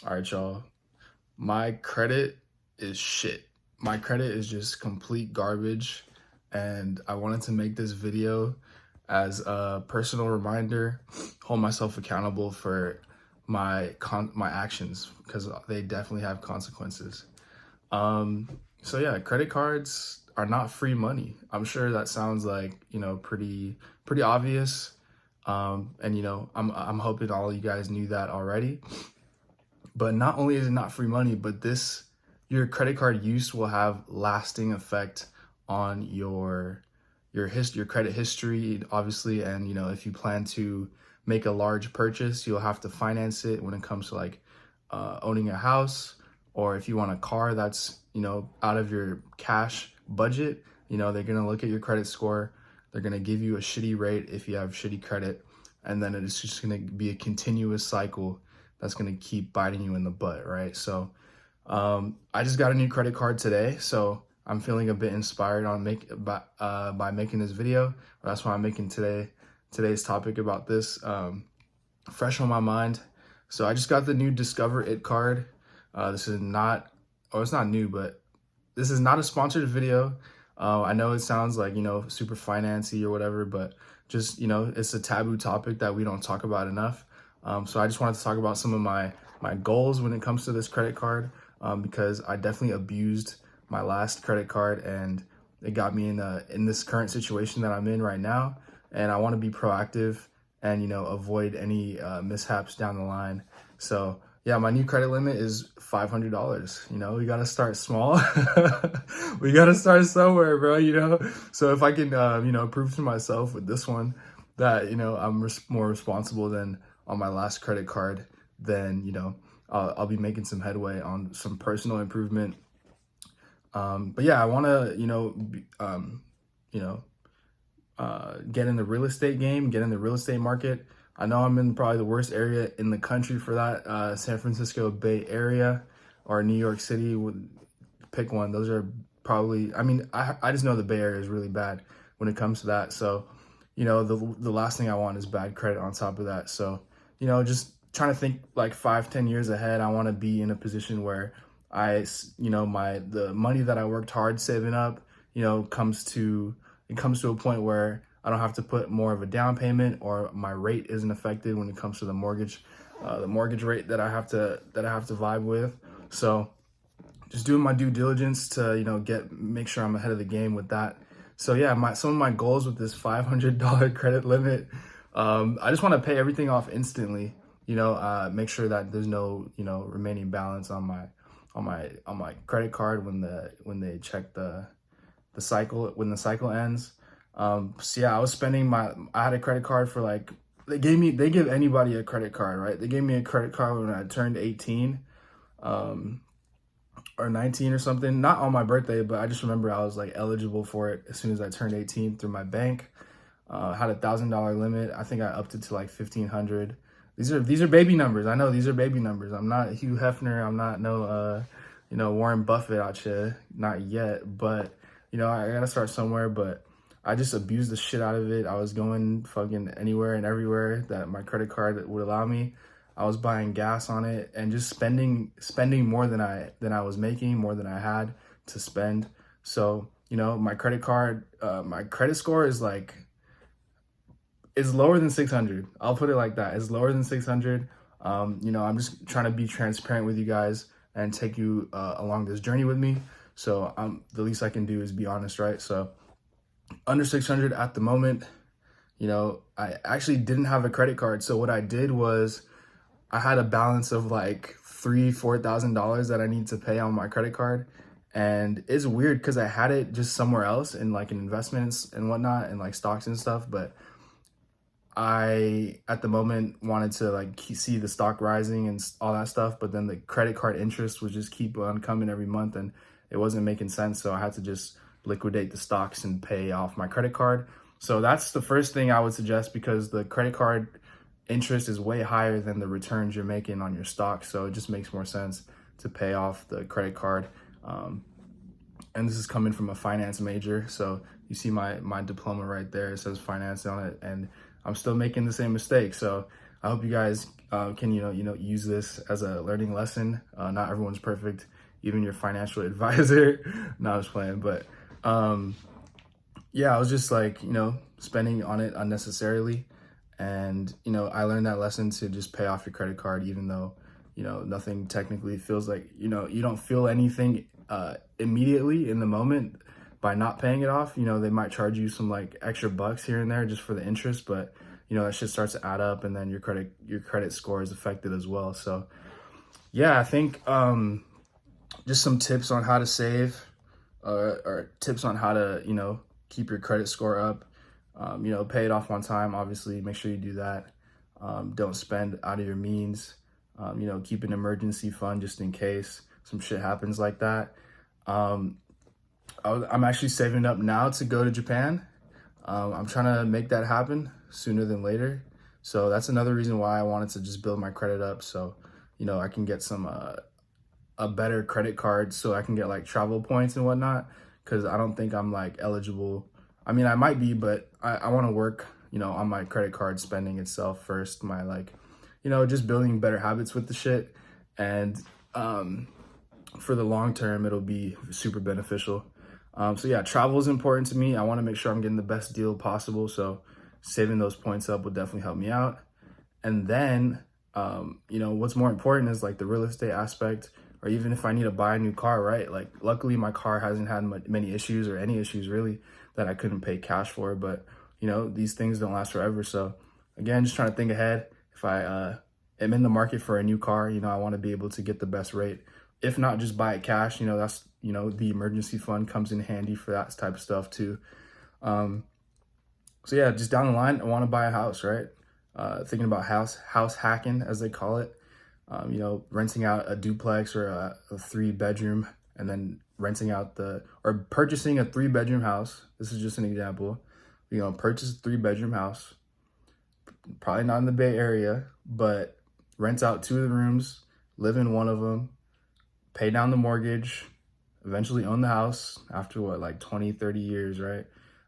All right, y'all. My credit is shit. My credit is just complete garbage. And I wanted to make this video as a personal reminder, hold myself accountable for my actions because they definitely have consequences. So yeah, credit cards are not free money. I'm sure that sounds like, pretty obvious. And I'm hoping all you guys knew that already. But not only is it not free money, but your credit card use will have lasting effect on your credit history, obviously. And if you plan to make a large purchase, you'll have to finance it when it comes to like owning a house, or if you want a car that's out of your cash budget. They're gonna look at your credit score. They're gonna give you a shitty rate if you have shitty credit, and then it's just gonna be a continuous cycle that's going to keep biting you in the butt, right? So I just got a new credit card today, so I'm feeling a bit inspired on by making this video. That's why I'm making today's topic about this, fresh on my mind. So I just got the new Discover It card. This is not, or it's not new, but this is not a sponsored video. I know it sounds like, super financy or whatever, but just, it's a taboo topic that we don't talk about enough. So I just wanted to talk about some of my goals when it comes to this credit card, because I definitely abused my last credit card and it got me in this current situation that I'm in right now. And I want to be proactive and, avoid any mishaps down the line. So yeah, my new credit limit is $500. We got to start small. We got to start somewhere, bro, So if I can, prove to myself with this one that, I'm more responsible than on my last credit card, then I'll be making some headway on some personal improvement. But yeah, I want to get in the real estate game, get in the real estate market. I know I'm in probably the worst area in the country for that, San Francisco Bay Area or New York City. Would pick one. Those are probably, I just know the Bay Area is really bad when it comes to that. So the last thing I want is bad credit on top of that. So just trying to think like 5-10 years ahead. I want to be in a position where the money that I worked hard saving up, comes to a point where I don't have to put more of a down payment, or my rate isn't affected when it comes to the mortgage rate that I have to vibe with. So just doing my due diligence to make sure I'm ahead of the game with that. So yeah, some of my goals with this $500 credit limit. I just want to pay everything off instantly. Make sure that there's no remaining balance on my credit card when they check the cycle, when the cycle ends. So yeah, I had a credit card for like, they give anybody a credit card, right? They gave me a credit card when I turned 18, or 19 or something, not on my birthday, but I just remember I was like eligible for it as soon as I turned 18 through my bank. Had $1,000 limit. I think I upped it to like 1,500. These are baby numbers. I know these are baby numbers. I'm not Hugh Hefner. I'm not Warren Buffett out here, not yet. But I gotta start somewhere. But I just abused the shit out of it. I was going fucking anywhere and everywhere that my credit card would allow me. I was buying gas on it and just spending more than I was making, more than I had to spend. So my credit card, my credit score is like, it's lower than 600. I'll put it like that. It's lower than 600. I'm just trying to be transparent with you guys and take you along this journey with me. So the least I can do is be honest, right? So under 600 at the moment. I actually didn't have a credit card. So what I did was I had a balance of like $4,000 that I need to pay on my credit card. And it's weird because I had it just somewhere else in like in investments and whatnot and like stocks and stuff. But I, at the moment, wanted to like see the stock rising and all that stuff, but then the credit card interest would just keep on coming every month and it wasn't making sense. So I had to just liquidate the stocks and pay off my credit card. So that's the first thing I would suggest, because the credit card interest is way higher than the returns you're making on your stock. So it just makes more sense to pay off the credit card. And this is coming from a finance major. So you see my diploma right there. It says finance on it, and I'm still making the same mistake. So I hope you guys can use this as a learning lesson. Not everyone's perfect, even your financial advisor. No, I was playing, but yeah, I was just like, spending on it unnecessarily. And, I learned that lesson to just pay off your credit card, even though, nothing technically feels like, you don't feel anything immediately in the moment by not paying it off. They might charge you some like extra bucks here and there just for the interest, but that shit starts to add up, and then your credit score is affected as well. So yeah, I think just some tips on how to save, or tips on how to, keep your credit score up. Pay it off on time, obviously, make sure you do that. Don't spend out of your means. Keep an emergency fund just in case some shit happens like that. I'm actually saving up now to go to Japan. I'm trying to make that happen sooner than later. So that's another reason why I wanted to just build my credit up, so I can get some a better credit card, so I can get like travel points and whatnot, because I don't think I'm like eligible. I mean, I might be, but I want to work on my credit card spending itself first, my like just building better habits with the shit. And for the long term, it'll be super beneficial. So yeah, travel is important to me. I want to make sure I'm getting the best deal possible, so saving those points up would definitely help me out. And then what's more important is like the real estate aspect, or even if I need to buy a new car, right? Like luckily my car hasn't had many issues, or any issues really, that I couldn't pay cash for. But these things don't last forever. So again, just trying to think ahead. If I am in the market for a new car, I want to be able to get the best rate. If not, just buy it cash. That's the emergency fund comes in handy for that type of stuff too. So yeah, just down the line, I want to buy a house, right? Thinking about house hacking, as they call it. Renting out a duplex or a 3-bedroom, and then renting out or purchasing a 3-bedroom house. This is just an example. Purchase a 3-bedroom house, probably not in the Bay Area, but rent out 2 of the rooms, live in one of them, pay down the mortgage, eventually own the house after like 20, 30 years, right?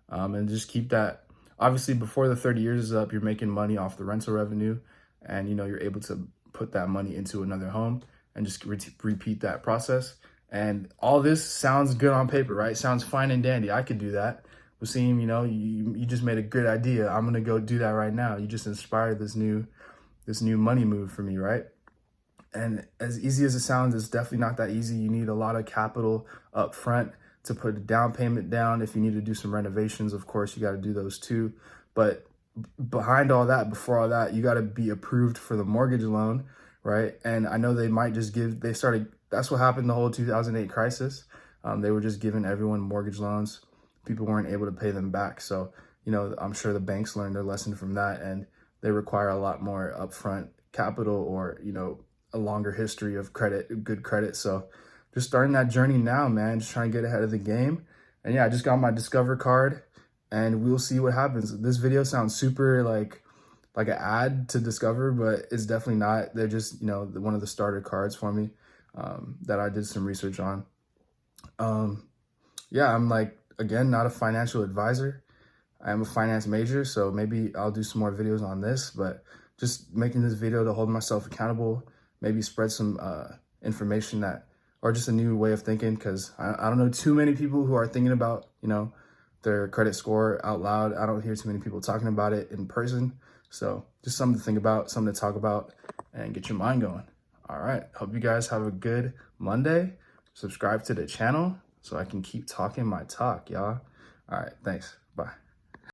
And just keep that. Obviously, before the 30 years is up, you're making money off the rental revenue, and you're able to put that money into another home and just repeat that process. And all this sounds good on paper, right? Sounds fine and dandy. I could do that. Wasim, you just made a good idea. I'm gonna go do that right now. You just inspired this new money move for me, right? And as easy as it sounds, it's definitely not that easy. You need a lot of capital up front to put a down payment down. If you need to do some renovations, of course, you got to do those too. But behind all that, before all that, you got to be approved for the mortgage loan, right? And I know they might just that's what happened the whole 2008 crisis. They were just giving everyone mortgage loans. People weren't able to pay them back. So, I'm sure the banks learned their lesson from that, and they require a lot more upfront capital, or, a longer history of good credit. So just starting that journey now, man, just trying to get ahead of the game. And yeah, I just got my Discover card, and we'll see what happens. This video sounds super like an ad to Discover, but it's definitely not. They're just, one of the starter cards for me that I did some research on. Yeah, I'm like, again, not a financial advisor. I am a finance major, so maybe I'll do some more videos on this, but just making this video to hold myself accountable, maybe spread some information or just a new way of thinking, because I don't know too many people who are thinking about, their credit score out loud. I don't hear too many people talking about it in person. So just something to think about, something to talk about, and get your mind going. All right, hope you guys have a good Monday. Subscribe to the channel so I can keep talking my talk, y'all. All right, thanks. Bye.